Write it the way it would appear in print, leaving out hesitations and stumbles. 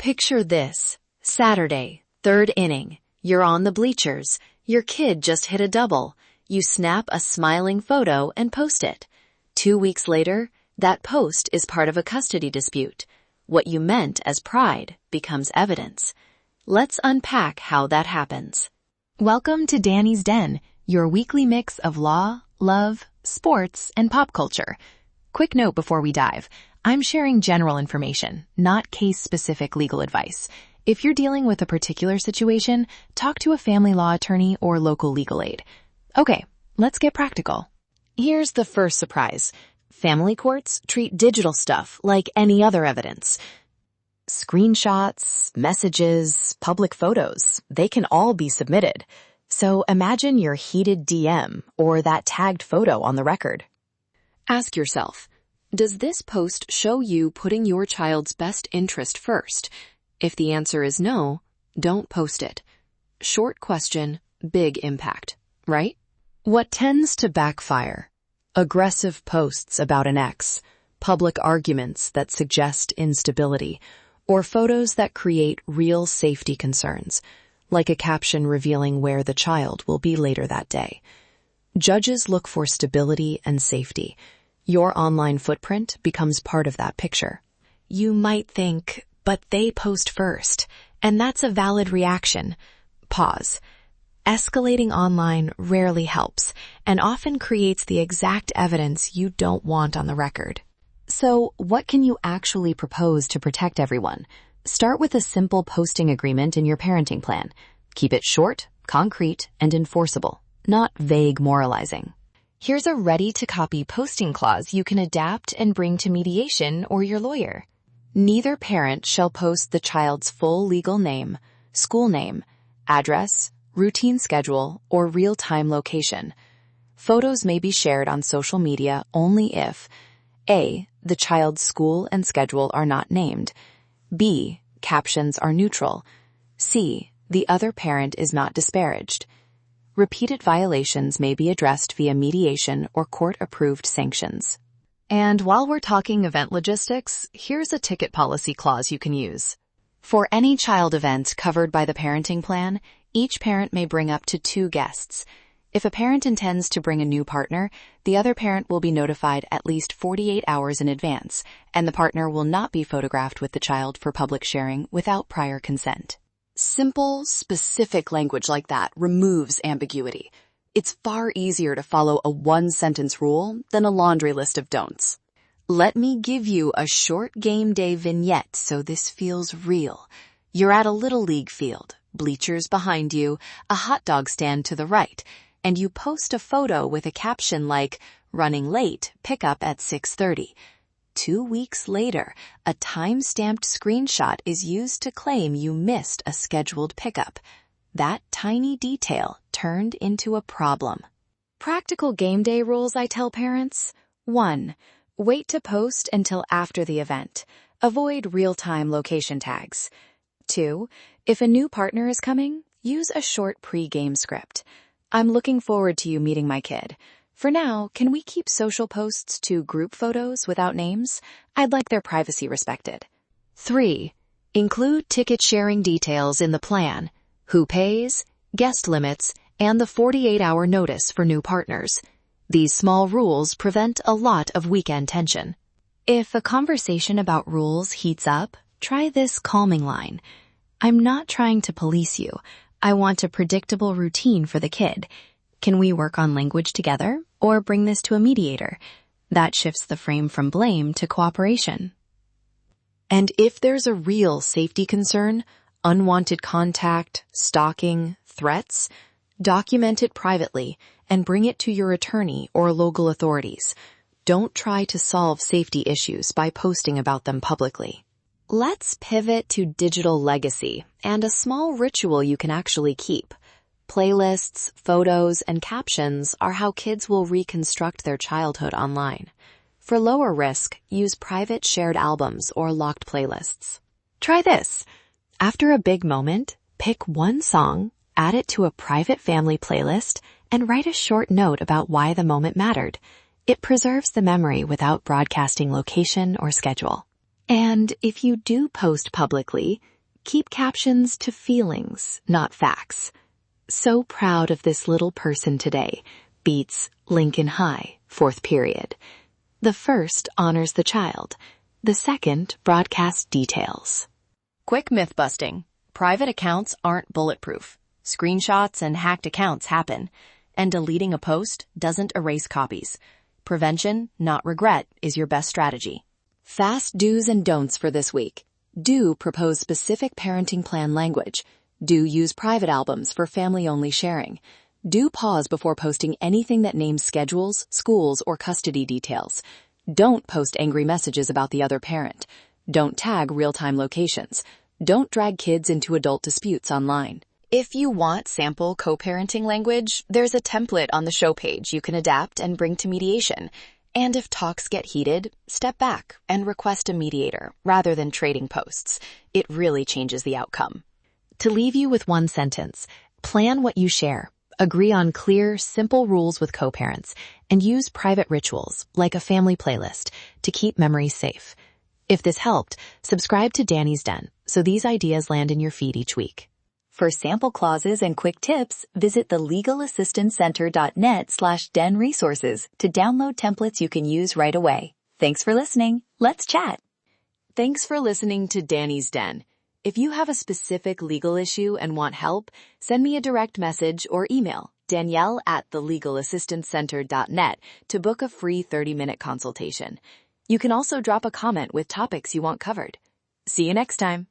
Picture this. Saturday, third inning. You're on the bleachers. Your kid just hit a double. You snap a smiling photo and post it. 2 weeks later, that post is part of a custody dispute. What you meant as pride becomes evidence. Let's unpack how that happens. Welcome to Danny's Den, your weekly mix of law, love, sports, and pop culture. Quick note before we dive. I'm sharing general information, not case-specific legal advice. If you're dealing with a particular situation, talk to a family law attorney or local legal aid. Okay, let's get practical. Here's the first surprise. Family courts treat digital stuff like any other evidence. Screenshots, messages, public photos, they can all be submitted. So imagine your heated DM or that tagged photo on the record. Ask yourself, does this post show you putting your child's best interest first? If the answer is no, don't post it. Short question, big impact, right? What tends to backfire? Aggressive posts about an ex, public arguments that suggest instability, or photos that create real safety concerns, like a caption revealing where the child will be later that day. Judges look for stability and safety. Your online footprint becomes part of that picture. You might think, but they post first, and that's a valid reaction. Pause. Escalating online rarely helps, and often creates the exact evidence you don't want on the record. So, what can you actually propose to protect everyone? Start with a simple posting agreement in your parenting plan. Keep it short, concrete, and enforceable, not vague moralizing. Here's a ready-to-copy posting clause you can adapt and bring to mediation or your lawyer. Neither parent shall post the child's full legal name, school name, address, routine schedule, or real-time location. Photos may be shared on social media only if A. The child's school and schedule are not named. B. Captions are neutral. C. The other parent is not disparaged. Repeated violations may be addressed via mediation or court-approved sanctions. And while we're talking event logistics, here's a ticket policy clause you can use. For any child event covered by the parenting plan, each parent may bring up to 2 guests. If a parent intends to bring a new partner, the other parent will be notified at least 48 hours in advance, and the partner will not be photographed with the child for public sharing without prior consent. Simple, specific language like that removes ambiguity. It's far easier to follow a one-sentence rule than a laundry list of don'ts. Let me give you a short game day vignette so this feels real. You're at a little league field, bleachers behind you, a hot dog stand to the right, and you post a photo with a caption like, "Running late, pickup at 6:30. 2 weeks later, a time-stamped screenshot is used to claim you missed a scheduled pickup. That tiny detail turned into a problem. Practical game day rules I tell parents. 1. Wait to post until after the event. Avoid real-time location tags. 2. If a new partner is coming, use a short pre-game script. I'm looking forward to you meeting my kid. For now, can we keep social posts to group photos without names? I'd like their privacy respected. 3. Include ticket sharing details in the plan. Who pays, guest limits, and the 48-hour notice for new partners. These small rules prevent a lot of weekend tension. If a conversation about rules heats up, try this calming line. I'm not trying to police you. I want a predictable routine for the kid. Can we work on language together or bring this to a mediator? That shifts the frame from blame to cooperation. And if there's a real safety concern, unwanted contact, stalking, threats, document it privately and bring it to your attorney or local authorities. Don't try to solve safety issues by posting about them publicly. Let's pivot to digital legacy and a small ritual you can actually keep. Playlists, photos, and captions are how kids will reconstruct their childhood online. For lower risk, use private shared albums or locked playlists. Try this. After a big moment, pick one song, add it to a private family playlist, and write a short note about why the moment mattered. It preserves the memory without broadcasting location or schedule. And if you do post publicly, Keep captions to feelings, not facts. So proud of this little person today. Beats Lincoln High, 4th period. The first honors the child. The second broadcasts details. Quick myth busting. Private accounts aren't bulletproof. Screenshots and hacked accounts happen. And deleting a post doesn't erase copies. Prevention, not regret, is your best strategy. Fast do's and don'ts for this week. Do propose specific parenting plan language. Do use private albums for family-only sharing. Do pause before posting anything that names schedules, schools, or custody details. Don't post angry messages about the other parent. Don't tag real-time locations. Don't drag kids into adult disputes online. If you want sample co-parenting language, there's a template on the show page you can adapt and bring to mediation. And if talks get heated, step back and request a mediator rather than trading posts. It really changes the outcome. To leave you with one sentence, plan what you share. Agree on clear, simple rules with co-parents, and use private rituals, like a family playlist, to keep memories safe. If this helped, subscribe to Danny's Den so these ideas land in your feed each week. For sample clauses and quick tips, visit thelegalassistancecenter.net/den resources to download templates you can use right away. Thanks for listening. Let's chat. Thanks for listening to Danny's Den. If you have a specific legal issue and want help, send me a direct message or email Danielle@thelegalassistancecenter.net to book a free 30-minute consultation. You can also drop a comment with topics you want covered. See you next time.